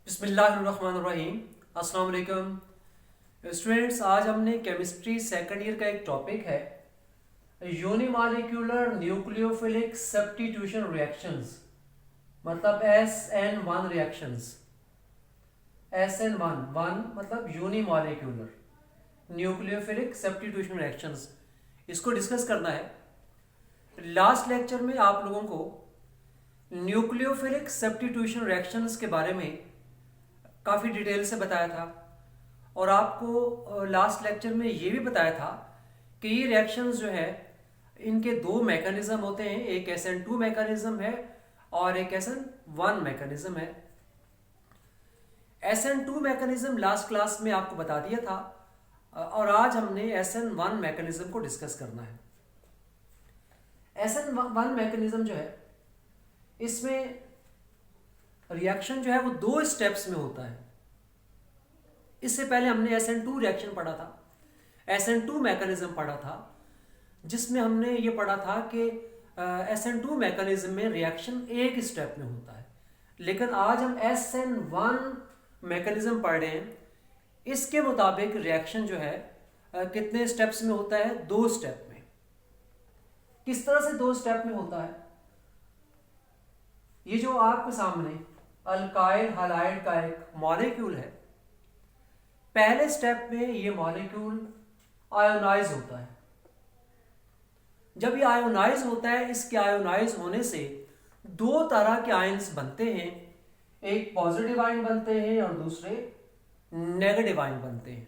बिस्मिल्लाहिर्रहमानिर्रहीम। अस्सलाम वालेकुम स्टूडेंट्स। आज हमने केमिस्ट्री सेकंड ईयर का एक टॉपिक है यूनिमॉलिक्यूलर न्यूक्लियोफिलिक सब्स्टिट्यूशन रिएक्शंस, मतलब SN1 रिएक्शंस। SN1 मतलब यूनिमॉलिक्यूलर न्यूक्लियोफिलिक सब्स्टिट्यूशन रिएक्शंस, इसको डिस्कस करना है। लास्ट लेक्चर में आप लोगों को न्यूक्लियोफिलिक सब्स्टिट्यूशन रिएक्शंस के बारे में काफ़ी डिटेल से बताया था और आपको लास्ट लेक्चर में ये भी बताया था कि ये रिएक्शंस जो है इनके दो मैकेनिज्म होते हैं, एक SN2 मैकेनिज्म है और एक SN1 मैकेनिज्म है। SN2 मैकेनिज्म लास्ट क्लास में आपको बता दिया था और आज हमने SN1 मैकेनिज्म को डिस्कस करना है। SN1 मैकेनिज्म जो है इसमें रिएक्शन जो है वो दो स्टेप्स में होता है। इससे पहले हमने SN2 रिएक्शन पढ़ा था, SN2 मैकेनिज्म पढ़ा था, जिसमें हमने ये पढ़ा था कि SN2 मैकेनिज्म में रिएक्शन एक स्टेप में होता है, लेकिन आज हम SN1 मैकेनिज्म पढ़ रहे हैं। इसके मुताबिक रिएक्शन जो है कितने स्टेप्स में होता है? दो स्टेप में। किस तरह से दो स्टेप में होता है? ये जो आपके सामने अल्काइल हैलाइड का एक मॉलिक्यूल है, पहले स्टेप में ये मॉलिक्यूल आयोनाइज होता है। जब ये आयोनाइज होता है, इसके आयोनाइज होने से दो तरह के आयंस बनते हैं, एक पॉजिटिव आयन बनते हैं और दूसरे नेगेटिव आयन बनते हैं।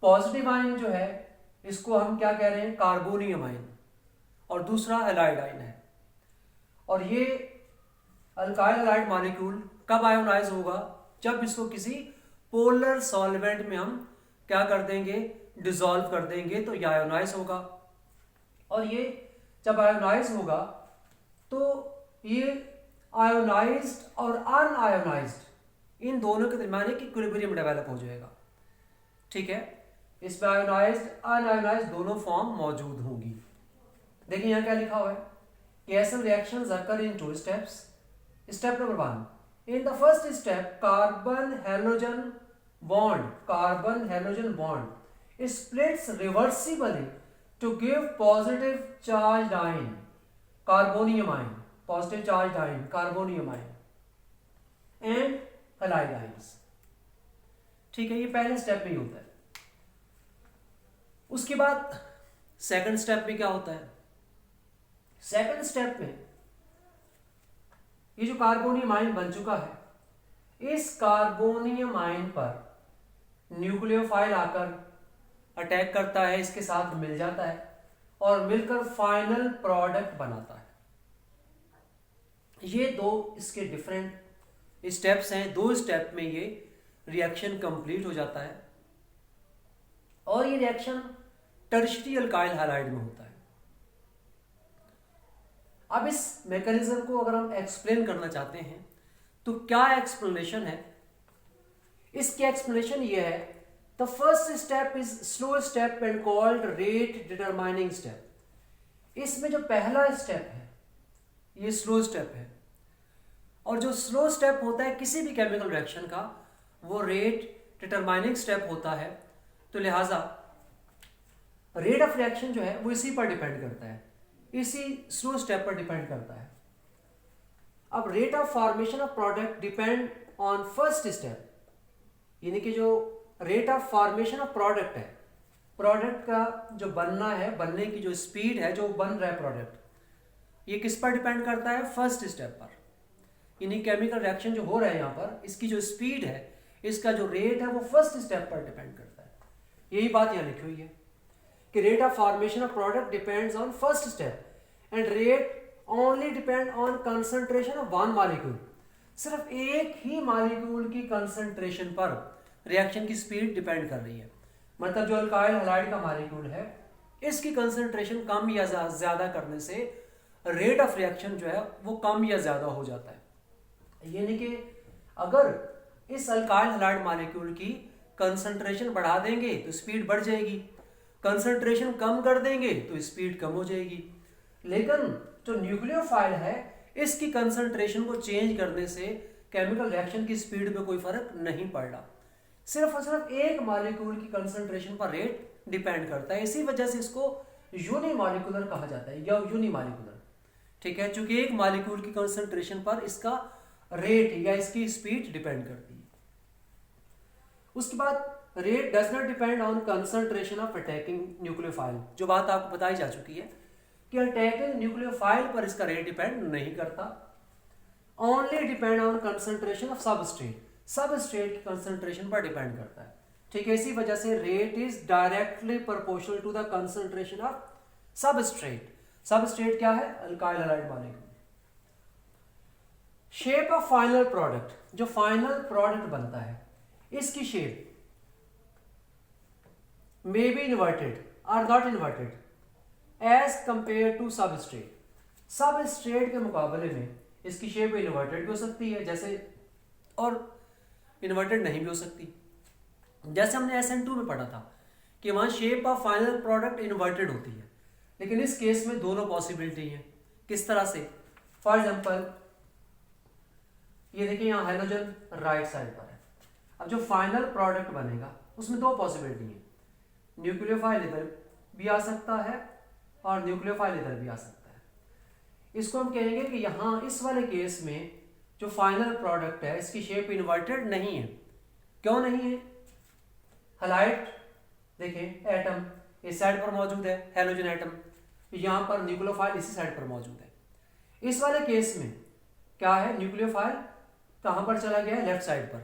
पॉजिटिव आयन जो है इसको हम क्या कह रहे हैं? कार्बोनियम आयन, और दूसरा हैलाइड आयन है। और ये अल्काइल हैलाइड मॉलिक्यूल कब आयोनाइज होगा? जब इसको किसी पोलर सॉल्वेंट में हम क्या कर देंगे? डिसॉल्व कर देंगे, तो ये आयोनाइज होगा। और ये जब आयोनाइज होगा तो ये आयोनाइज्ड और अनआयोनाइज्ड इन दोनों के दरमियान एक इक्विलिब्रियम डेवलप हो जाएगा। ठीक है, इसमें आयोनाइज्ड अनआयोनाइज्ड दोनों फॉर्म मौजूद होंगी। देखिए यहाँ क्या लिखा हुआ है कि ऐसे reactions occur in two steps. Step number 1. In the first step, carbon-halogen bond splits reversibly to give positive charged ion, carbonium ion, positive charged ion, carbonium ion, and halide ions. ठीक है, ये पहले स्टेप में ही होता है। उसके बाद second step में क्या होता है? सेकंड स्टेप में ये जो कार्बोनियम आयन बन चुका है, इस कार्बोनियम आयन पर न्यूक्लियोफाइल आकर अटैक करता है, इसके साथ मिल जाता है और मिलकर फाइनल प्रोडक्ट बनाता है। ये दो इसके डिफरेंट स्टेप्स हैं। दो स्टेप में ये रिएक्शन कंप्लीट हो जाता है और ये रिएक्शन टर्शियरी अल्काइल हैलाइड में होता है। अब इस मैकेनिज्म को अगर हम एक्सप्लेन करना चाहते हैं तो क्या एक्सप्लेनेशन है? इसकी एक्सप्लेनेशन ये है, the first step is slow step and called rate determining step. इसमें जो पहला स्टेप है ये स्लो स्टेप है, और जो स्लो स्टेप होता है किसी भी केमिकल रिएक्शन का वो रेट डिटरमाइनिंग स्टेप होता है। तो लिहाजा रेट ऑफ रिएक्शन जो है वो इसी पर डिपेंड करता है, इसी स्लो स्टेप पर डिपेंड करता है। अब rate of formation of product depend on first step, यानी कि जो rate of formation of product है, प्रोडक्ट का जो बनना है, बनने की जो स्पीड है, जो बन रहा है प्रोडक्ट, ये किस पर डिपेंड करता है? फर्स्ट स्टेप पर। यानी केमिकल रिएक्शन जो हो रहा है यहाँ पर, इसकी जो स्पीड है, इसका जो रेट है वो फर्स्ट स्टेप पर डिपेंड करता है। यही बात यहाँ लिखी हुई है कि rate of formation of product depends on first step and rate only depend on concentration of one molecule. सिर्फ एक ही मॉलिक्यूल की कंसंट्रेशन पर रिएक्शन की स्पीड डिपेंड कर रही है। मतलब जो अल्काइल हैलाइड का मॉलिक्यूल है, इसकी कंसंट्रेशन कम या ज्यादा करने से रेट ऑफ रिएक्शन जो है वो कम या ज्यादा हो जाता है। यानी कि अगर इस अल्काइल हैलाइड मॉलिक्यूल की कंसंट्रेशन बढ़ा देंगे तो स्पीड बढ़ जाएगी, कंसंट्रेशन कम कर देंगे तो स्पीड कम हो जाएगी। लेकिन जो न्यूक्लियोफाइल है, इसकी कंसंट्रेशन को चेंज करने से केमिकल रिएक्शन की स्पीड में कोई फर्क नहीं पड़ रहा, सिर्फ और सिर्फ एक मॉलिक्यूल की कंसंट्रेशन पर रेट डिपेंड करता है। इसी वजह से इसको यूनिमॉलिक्यूलर कहा जाता है या यूनिमॉलिक्यूलर, ठीक है, क्योंकि एक मॉलिक्यूल की कंसंट्रेशन पर इसका रेट या इसकी स्पीड डिपेंड करती है। उसके बाद rate does not depend on concentration of attacking nucleophile, जो बात आपको बताई जा चुकी है कि अटैकिंग न्यूक्लियोफाइल पर इसका रेट डिपेंड नहीं करता, only depend on concentration of substrate, substrate की कंसंट्रेशन पर डिपेंड करता है, ठीक है। इसी वजह से rate is directly proportional to the concentration of substrate. Substrate क्या है? Alkyl halide molecule. Shape of final product, जो फाइनल प्रोडक्ट बनता है इसकी शेप मे बी इन्वर्टेड और not inverted as compare to substrate. Substrate के मुकाबले में इसकी शेप इन्वर्टेड भी हो सकती है जैसे, और इन्वर्टेड नहीं भी हो सकती, जैसे हमने SN2 में पढ़ा था कि वहां shape of final product inverted होती है, लेकिन इस केस में दोनों पॉसिबिलिटी है। किस तरह से? फॉर एग्जांपल ये देखिए यहाँ हाइड्रोजन राइट साइड पर है। अब जो फाइनल प्रोडक्ट बनेगा उसमें दो पॉसिबिलिटी है, न्यूक्लियोफाइल इधर भी आ सकता है और न्यूक्लियोफाइल इधर भी आ सकता है। इसको हम कहेंगे कि यहाँ इस वाले केस में जो फाइनल प्रोडक्ट है इसकी शेप इन्वर्टेड नहीं है। क्यों नहीं है? हैलाइड देखिए एटम इस साइड पर मौजूद है, हेलोजन एटम, यहाँ पर न्यूक्लियोफाइल इसी साइड पर मौजूद है। इस वाले केस में क्या है? न्यूक्लियोफाइल कहाँ पर चला गया है? लेफ्ट साइड पर,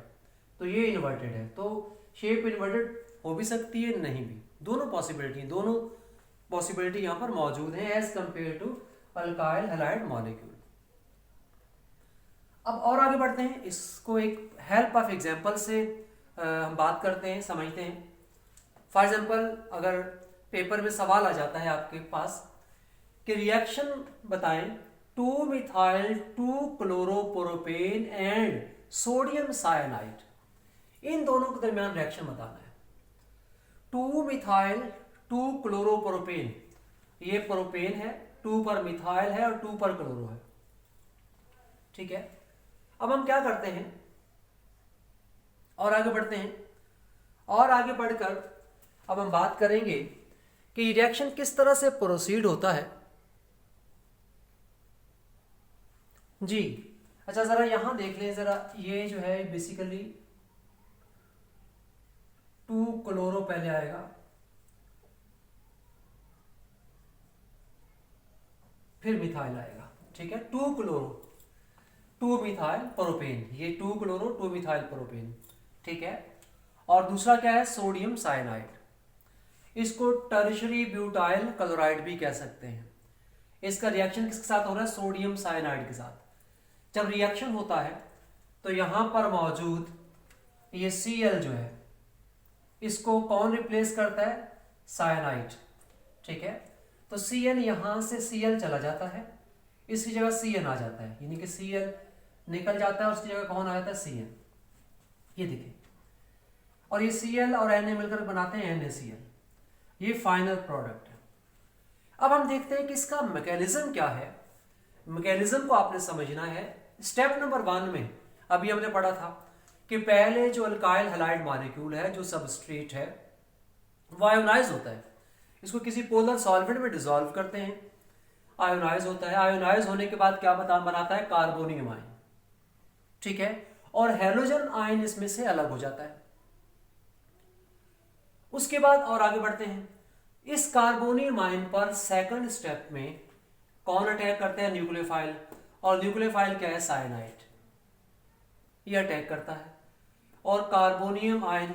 तो ये इन्वर्टेड है, तो शेप इन्वर्टेड हो भी सकती है, नहीं भी, दोनों पॉसिबिलिटी यहाँ पर मौजूद है as compare to alkyl halide molecule. अब और आगे बढ़ते हैं, इसको एक हेल्प ऑफ एग्जांपल से हम बात करते हैं, समझते हैं। फॉर एग्जांपल अगर पेपर में सवाल आ जाता है आपके पास कि रिएक्शन बताएं 2-मिथाइल 2-क्लोरोप्रोपेन एंड सोडियम साइनाइड, इन दोनों के दरमियान रिएक्शन बताना है। 2-मिथाइल 2-क्लोरोप्रोपेन, ये प्रोपेन है, 2 पर मिथाइल है और 2 पर क्लोरो है, ठीक है। अब हम क्या करते हैं और आगे बढ़ते हैं, और आगे बढ़कर अब हम बात करेंगे कि रिएक्शन किस तरह से प्रोसीड होता है जी। अच्छा जरा यहां देख लें जरा, ये जो है बेसिकली 2 क्लोरो पहले आएगा, फिर मिथाइल आएगा, ठीक है। 2 क्लोरो 2 मिथाइल प्रोपेन, ये 2 क्लोरो 2 मिथाइल प्रोपेन, ठीक है। और दूसरा क्या है? सोडियम साइनाइड, इसको टर्शरी ब्यूटाइल क्लोराइड भी कह सकते हैं। इसका रिएक्शन किसके साथ हो रहा है? सोडियम साइनाइड के साथ। जब रिएक्शन होता है तो यहां पर मौजूद ये Cl जो है इसको कौन रिप्लेस करता है? साइनाइड, ठीक है। तो Cl यहां से Cl चला जाता है, इसकी जगह Cn आ जाता है, यानी कि Cl निकल जाता है, उसकी जगह कौन आ जाता है? Cn, ये देखिए। और ये Cl और Na मिलकर बनाते हैं NaCl, ये फाइनल प्रोडक्ट है। अब हम देखते हैं कि इसका मैकेनिज्म क्या है। मैकेनिज्म को आपने समझना है। स्टेप नंबर 1 में अभी हमने पढ़ा था कि पहले जो अल्काइल हैलाइड मॉलिक्यूल है, जो सबस्ट्रेट है, वो आयोनाइज होता है, इसको किसी पोलर सॉल्वेंट में डिसॉल्व करते हैं, आयोनाइज होता है। आयोनाइज होने के बाद क्या बनाता है? कार्बोनियम आयन, ठीक है। और हैलोजन आयन इसमें से अलग हो जाता है। उसके बाद और आगे बढ़ते हैं, इस कार्बोनियम आयन पर सेकंड स्टेप में कौन अटैक करते हैं? न्यूक्लियोफाइल, और न्यूक्लियोफाइल क्या है? साइनाइड, ये अटैक करता है और कार्बोनियम आयन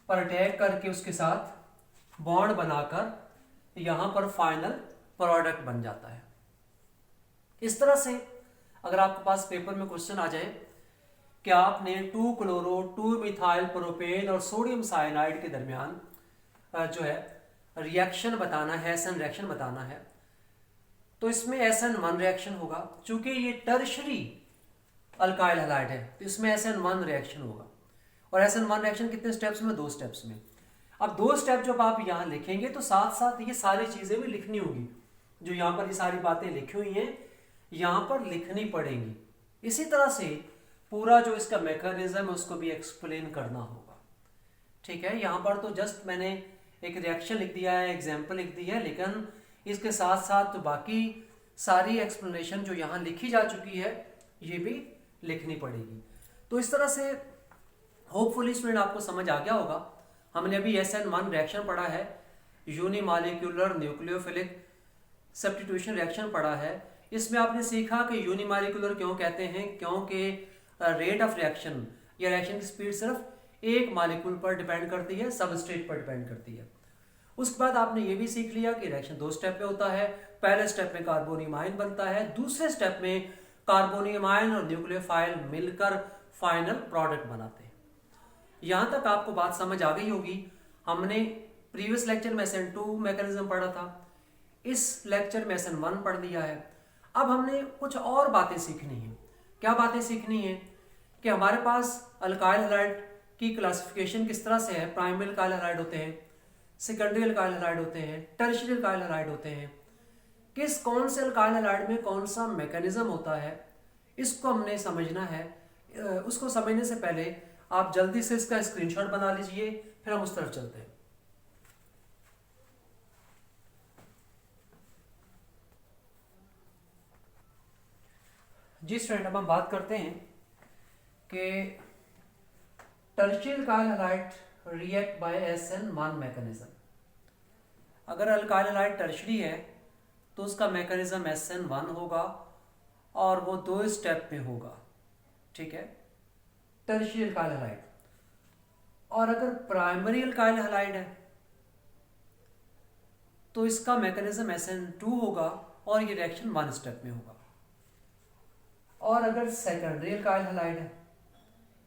पर अटैक करके उसके साथ बॉन्ड बनाकर यहां पर फाइनल प्रोडक्ट बन जाता है। इस तरह से अगर आपके पास पेपर में क्वेश्चन आ जाए कि आपने 2 क्लोरो 2 मिथाइल प्रोपेन और सोडियम साइनाइड के दरमियान जो है रिएक्शन बताना है, SN रिएक्शन बताना है, तो इसमें SN1 रिएक्शन होगा। चूंकि ये टर्शरी अल्काइल हैलाइड है तो इसमें SN1 रिएक्शन होगा। और SN1 रिएक्शन कितने स्टेप्स में? 2 स्टेप्स में। अब 2 स्टेप जब आप यहाँ लिखेंगे तो साथ साथ ये सारी चीजें भी लिखनी होगी, जो यहाँ पर ये सारी बातें लिखी हुई हैं यहाँ पर लिखनी पड़ेंगी। इसी तरह से पूरा जो इसका मैकेनिज्म है उसको भी एक्सप्लेन करना होगा। ठीक है, यहाँ पर तो जस्ट मैंने एक रिएक्शन लिख दिया है, एग्जाम्पल लिख दी है, लेकिन इसके साथ साथ तो बाकी सारी एक्सप्लेनेशन जो यहाँ लिखी जा चुकी है ये भी लिखनी पड़ेगी। तो इस तरह से होपफुली स्टूडेंट आपको समझ आ गया होगा। हमने अभी SN1 रिएक्शन पढ़ा है, यूनिमॉलिक्यूलर न्यूक्लियोफिलिक सब्स्टिट्यूशन रिएक्शन पढ़ा है। इसमें आपने सीखा कि यूनिमॉलिक्यूलर क्यों कहते हैं, क्योंकि रेट ऑफ रिएक्शन या रिएक्शन की स्पीड सिर्फ एक मॉलिक्यूल पर डिपेंड करती है, सबस्ट्रेट पर डिपेंड करती है। उसके बाद आपने ये भी सीख लिया कि रिएक्शन 2 स्टेप पे होता है। पहले स्टेप में कार्बोनियम आयन बनता है, दूसरे स्टेप में कार्बोनियम आयन और न्यूक्लियोफाइल मिलकर फाइनल प्रोडक्ट बनाते हैं। यहाँ तक आपको बात समझ आ गई होगी। हमने प्रीवियस लेक्चर में SN2 मैकेनिज्म पढ़ा था, इस लेक्चर में SN1 पढ़ लिया है। अब हमने कुछ और बातें सीखनी है। क्या बातें सीखनी है कि हमारे पास अल्काइल हैलाइड की क्लासिफिकेशन किस तरह से है। प्राइमरी अल्काइल हैलाइड होते हैं, सेकेंडरी अल्काइल हैलाइड होते हैं, टर्शियरी अल्काइल हैलाइड होते हैं। कौन से अल्काइल हैलाइड में कौन सा मैकेनिज्म होता है, इसको हमने समझना है। उसको समझने से पहले आप जल्दी से इसका स्क्रीनशॉट बना लीजिए, फिर हम उस तरफ चलते हैं। जी स्टूडेंट, अब हम बात करते हैं कि tertiary alkyl halide react by SN1 mechanism. अगर अल्काइल हैलाइड टर्शियरी है तो उसका मैकेनिज्म SN1 होगा और वो 2 स्टेप में होगा। ठीक है, टर्शियरी अल्काइल हैलाइड। और अगर प्राइमरी अल्काइल हैलाइड है तो इसका मैकेनिज्म SN2 होगा और ये रिएक्शन 1 स्टेप में होगा। और अगर सेकेंडरी अल्काइल हैलाइड है,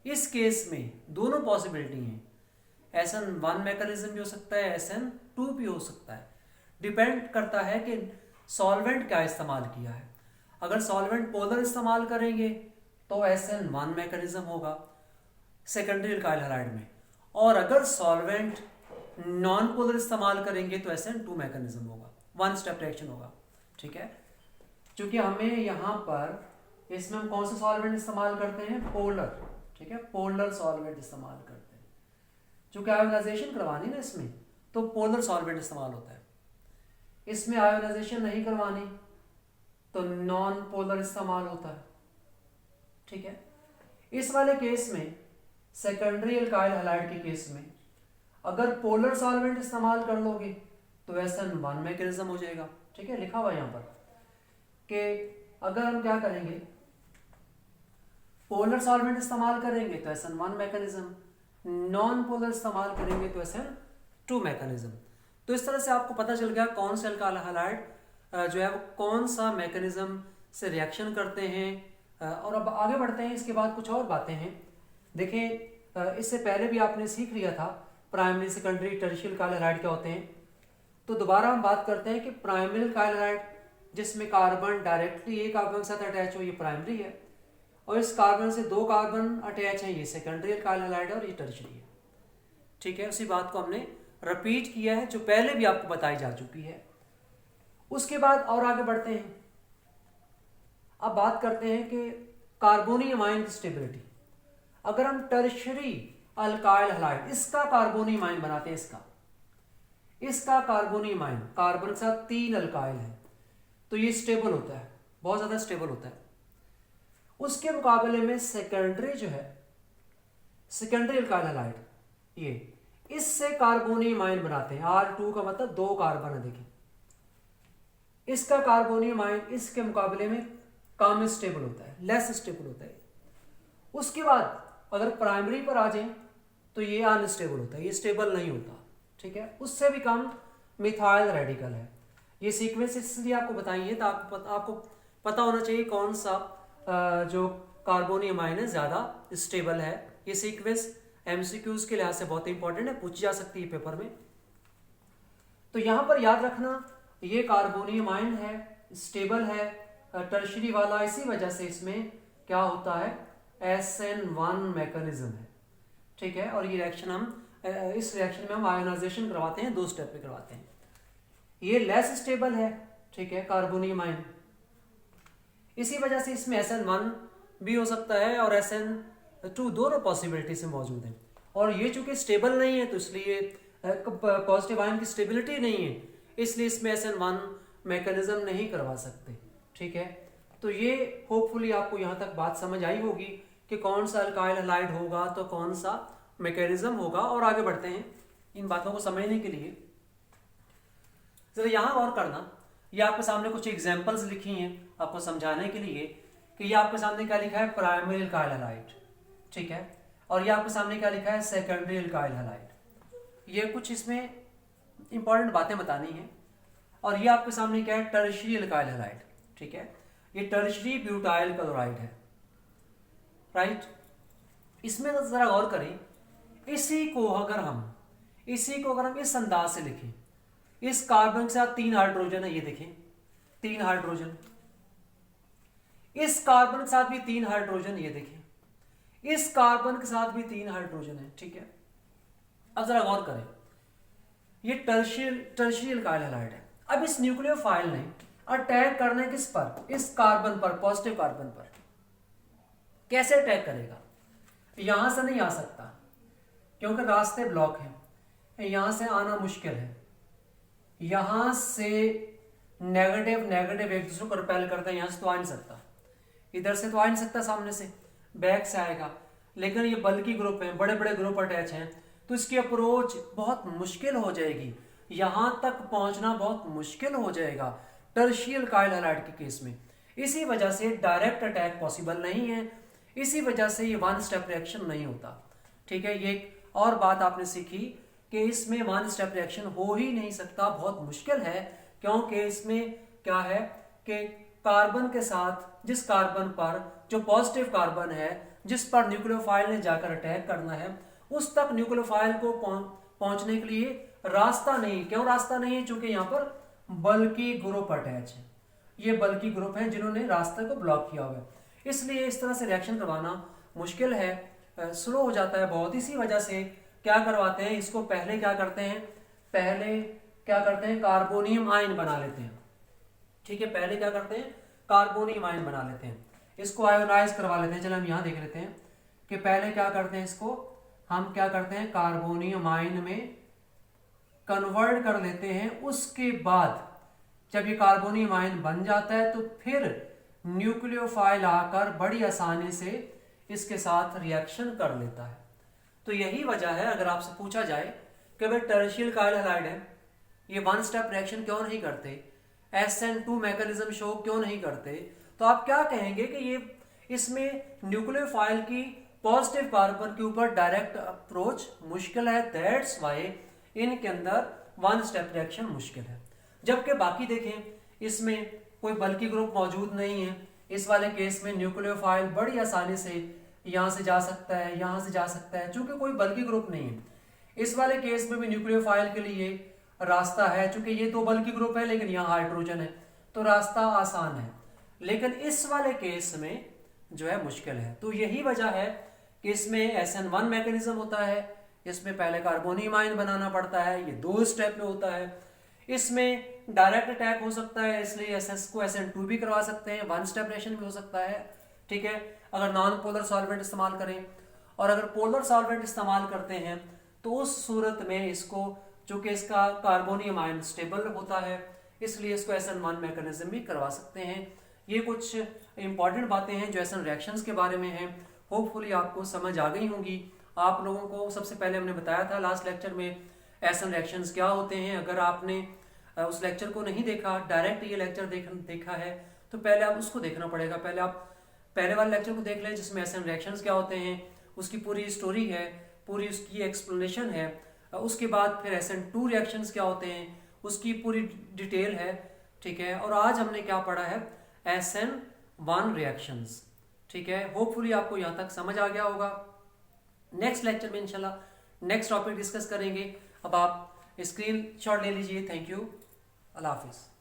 इस केस में दोनों पॉसिबिलिटी हैं, SN1 मैकेनिज्म भी हो सकता है, SN2 भी हो सकता है। डिपेंड करता है कि सॉल्वेंट क्या इस्तेमाल किया है। अगर सॉल्वेंट पोलर इस्तेमाल करेंगे तो SN1 मैकेनिज्म होगा सेकेंडरी अल्काइल हैलाइड में, और अगर सॉल्वेंट नॉन पोलर इस्तेमाल करेंगे तो SN2 मैकेनिज्म होगा, 1 स्टेप रिएक्शन होगा। ठीक है, क्योंकि हमें यहाँ पर इसमें हम कौन सा सॉल्वेंट इस्तेमाल करते हैं, पोलर। ठीक है, पोलर सॉल्वेंट इस्तेमाल करते हैं। चूंकि आयोनाइजेशन करवानी ना इसमें, तो पोलर सॉल्वेंट इस्तेमाल होता है। इसमें आयोनाइजेशन नहीं करवानी तो नॉन पोलर इस्तेमाल होता है। ठीक है, इस वाले केस में सेकेंडरी अल्काइल हैलाइड के केस में अगर पोलर सॉल्वेंट इस्तेमाल कर लोगे तो SN1 मैकेनिज्म हो जाएगा। ठीक है, लिखा हुआ यहाँ पर कि अगर हम क्या करेंगे, पोलर सॉल्वेंट इस्तेमाल करेंगे तो SN1 मैकेनिज्म, नॉन पोलर इस्तेमाल करेंगे तो SN2 मैकेनिज्म। तो इस तरह से आपको पता चल गया कौन से अल्काइल हैलाइड जो है वो कौन सा मैकेनिज्म से रिएक्शन करते हैं। और अब आगे बढ़ते हैं। इसके बाद कुछ और बातें हैं। देखिए, इससे पहले भी आपने सीख लिया था primary, secondary, tertiary alkyl halide क्या होते हैं। तो दोबारा हम बात करते हैं कि प्राइमरी अल्काइल हैलाइड जिसमें कार्बन डायरेक्टली एक कार्बन के साथ अटैच हो, ये प्राइमरी है, और इस कार्बन से 2 कार्बन अटैच हैं, ये सेकेंडरी अल्काइल हैलाइड है और ये टर्शियरी है। ठीक है, उसी बात को हमने रिपीट किया है जो पहले भी आपको बताई जा चुकी है। उसके बाद और आगे बढ़ते हैं। अब बात करते हैं कि कार्बोनियम आयन की स्टेबिलिटी। अगर हम टर्शियरी अल्काइल हैलाइड, इसका कार्बोनियम आयन बनाते हैं, इसका कार्बोनियम आयन, कार्बन के साथ 3 अल्काइल है, तो ये स्टेबल होता है, बहुत ज्यादा स्टेबल होता है। उसके मुकाबले में सेकेंडरी जो है, सेकेंडरी अल्काइल हैलाइड, ये इससे कार्बोनियम आयन बनाते हैं। R2 का मतलब 2 कार्बन है। देखिए, इसका कार्बोनियम आयन इसके मुकाबले में कम स्टेबल होता है, लेस स्टेबल होता है। उसके बाद अगर प्राइमरी पर आ जाए तो ये अनस्टेबल होता है, ये स्टेबल नहीं होता। ठीक है, उससे भी कम मिथाइल रेडिकल है। ये सीक्वेंस इसलिए आपको बताइए तो आपको पता होना चाहिए कौन सा जो कार्बोनियम आयन है ज्यादा स्टेबल है। ये सीक्वेंस MCQs के लिहाज से बहुत इंपॉर्टेंट है, पूछी जा सकती है पेपर में। तो यहां पर याद रखना, ये कार्बोनियम आयन है, स्टेबल है, टर्शियरी वाला, इसी वजह से इसमें क्या होता है, SN1 मैकेनिज्म है। ठीक है, और ये रिएक्शन इस रिएक्शन में हम आयोनाइजेशन करवाते हैं, 2 स्टेप पे करवाते हैं। ये लेस स्टेबल है। ठीक है, कार्बोनियम आयन, इसी वजह से इसमें SN1 भी हो सकता है और SN2, दोनों पॉसिबिलिटी से मौजूद है। और ये चूंकि स्टेबल नहीं है तो इसलिए पॉजिटिव आयन की स्टेबिलिटी नहीं है, इसलिए इसमें SN1 मैकेनिज्म नहीं करवा सकते। ठीक है, तो ये होपफुली आपको यहाँ तक बात समझ आई होगी कि कौन सा अल्काइल हैलाइड होगा तो कौन सा मैकेनिज्म होगा। और आगे बढ़ते हैं इन बातों को समझने के लिए। जरा यहाँ और करना, ये आपके सामने कुछ एग्जांपल्स लिखी हैं आपको समझाने के लिए कि ये आपके सामने क्या लिखा है, प्राइमरी अल्काइल हैलाइड। ठीक है, और ये आपके सामने क्या लिखा है, सेकेंडरी अल्काइल हैलाइड। ये कुछ इसमें इंपॉर्टेंट बातें बतानी है। और ये आपके सामने क्या है, टर्शियरी अल्काइल हैलाइड। ठीक है, ये टर्शियरी ब्यूटाइल क्लोराइड है, राइट। इसमें जरा गौर करें, इसी को अगर हम इस अंदाज से लिखें, इस कार्बन के साथ 3 हाइड्रोजन है, ये देखें 3 हाइड्रोजन, इस कार्बन के साथ भी 3 हाइड्रोजन, ये देखें इस कार्बन के साथ भी 3 हाइड्रोजन है। ठीक है, अब जरा गौर करें, ये टर्शियरी अल्काइल हैलाइड है। अब इस न्यूक्लियोफाइल ने अटैक करना है किस पर, इस कार्बन पर, पॉजिटिव कार्बन पर। कैसे अटैक करेगा, यहां से नहीं आ सकता क्योंकि रास्ते ब्लॉक हैं, यहां से आना मुश्किल है। यहां से नेगेटिव एक दूसरे को रिपेल करते हैं, यहां से तो आ नहीं सकता, इधर से तो आ नहीं सकता, सामने से बैक से आएगा। लेकिन ये बल्कि ग्रुप हैं, बड़े बड़े ग्रुप अटैच हैं, तो इसकी अप्रोच बहुत मुश्किल हो जाएगी, यहां तक पहुंचना बहुत मुश्किल हो जाएगा टर्शियरी अल्काइल हैलाइड के केस में। इसी वजह से डायरेक्ट अटैक पॉसिबल नहीं है, इसी वजह से ये 1 स्टेप रिएक्शन नहीं होता। ठीक है, ये एक और बात आपने सीखी कि इसमें 1 स्टेप रिएक्शन हो ही नहीं सकता, बहुत मुश्किल है। क्योंकि इसमें क्या है कि कार्बन के साथ, जिस कार्बन पर जो पॉजिटिव कार्बन है, जिस पर न्यूक्लियोफाइल ने जाकर अटैक करना है, उस तक न्यूक्लियोफाइल को पहुंचने के लिए रास्ता नहीं। क्यों रास्ता नहीं है, चूंकि यहाँ पर बल्कि ग्रुप अटैच है, ये बल्कि ग्रुप हैं जिन्होंने रास्ते को ब्लॉक किया हुआ है, इसलिए इस तरह से रिएक्शन करवाना मुश्किल है, स्लो हो जाता है बहुत। इसी वजह से क्या करवाते हैं, इसको पहले क्या करते हैं, कार्बोनियम आयन बना लेते हैं। ठीक है, पहले क्या करते हैं, कार्बोनियम आयन बना लेते हैं, इसको आयोनाइज करवा लेते हैं। चलो हम यहाँ देख लेते हैं कि पहले क्या करते हैं, इसको हम क्या करते हैं, कार्बोनियम आयन में कन्वर्ट कर लेते हैं। उसके बाद जब ये कार्बोनियम आयन बन जाता है तो फिर न्यूक्लियोफाइल आकर बड़ी आसानी से इसके साथ रिएक्शन कर लेता है। तो यही वजह है, अगर आपसे पूछा जाए कि भाई टर्शियरी अल्काइल हैलाइड है, ये 1 स्टेप रिएक्शन क्यों नहीं करते, SN2 मैकेनिज्म शो क्यों नहीं करते, तो आप क्या कहेंगे कि ये इसमें न्यूक्लियोफाइल की पॉजिटिव कार्बन के ऊपर डायरेक्ट अप्रोच मुश्किल है, दैट्स वाई इनके अंदर 1 स्टेप रिएक्शन मुश्किल है। जबकि बाकी देखें, इसमें कोई बल्कि ग्रुप मौजूद नहीं है, इस वाले केस में न्यूक्लियोफाइल बड़ी आसानी से यहाँ से जा सकता है, यहाँ से जा सकता है, चूंकि कोई बल्कि ग्रुप नहीं है। इस वाले केस में भी न्यूक्लियोफाइल के लिए रास्ता है, चूंकि ये 2 बल्कि ग्रुप है लेकिन यहाँ हाइड्रोजन है, तो रास्ता आसान है। लेकिन इस वाले केस में जो है मुश्किल है। तो यही वजह है कि इसमें SN1 मैकेनिज्म होता है, इसमें पहले कार्बोनियम आयन बनाना पड़ता है, ये 2 स्टेप में होता है। इसमें डायरेक्ट अटैक हो सकता है, इसलिए SS को SN2 भी करवा सकते हैं, 1 स्टेप रिएक्शन भी हो सकता है। ठीक है, अगर नॉन पोलर सॉल्वेंट इस्तेमाल करें, और अगर पोलर सॉल्वेंट इस्तेमाल करते हैं तो उस सूरत में इसको, चूंकि इसका कार्बोनियम आयन स्टेबल होता है, इसलिए इसको SN1 मैकेनिज्म भी करवा सकते हैं। ये कुछ इंपॉर्टेंट बातें हैं जो SN रिएक्शंस के बारे में हैं, होपफुली आपको समझ आ गई होंगी। आप लोगों को सबसे पहले हमने बताया था लास्ट लेक्चर में SN रिएक्शंस क्या होते हैं। अगर आपने उस लेक्चर को नहीं देखा, डायरेक्ट ये लेक्चर देखा है, तो पहले आप उसको देखना पड़ेगा। पहले आप पहले वाले लेक्चर को देख लें जिसमें SN रिएक्शंस क्या होते हैं, उसकी पूरी स्टोरी है, पूरी उसकी एक्सप्लेनेशन है। उसके बाद फिर SN2 रिएक्शंस क्या होते हैं, उसकी पूरी डिटेल है। ठीक है, और आज हमने क्या पढ़ा है, SN1 रिएक्शंस। ठीक है, होपफुली आपको यहाँ तक समझ आ गया होगा। नेक्स्ट लेक्चर में इंशाल्लाह नेक्स्ट टॉपिक डिस्कस करेंगे। अब आप स्क्रीन शॉट ले लीजिए। थैंक यू, अल्लाह हाफिज़।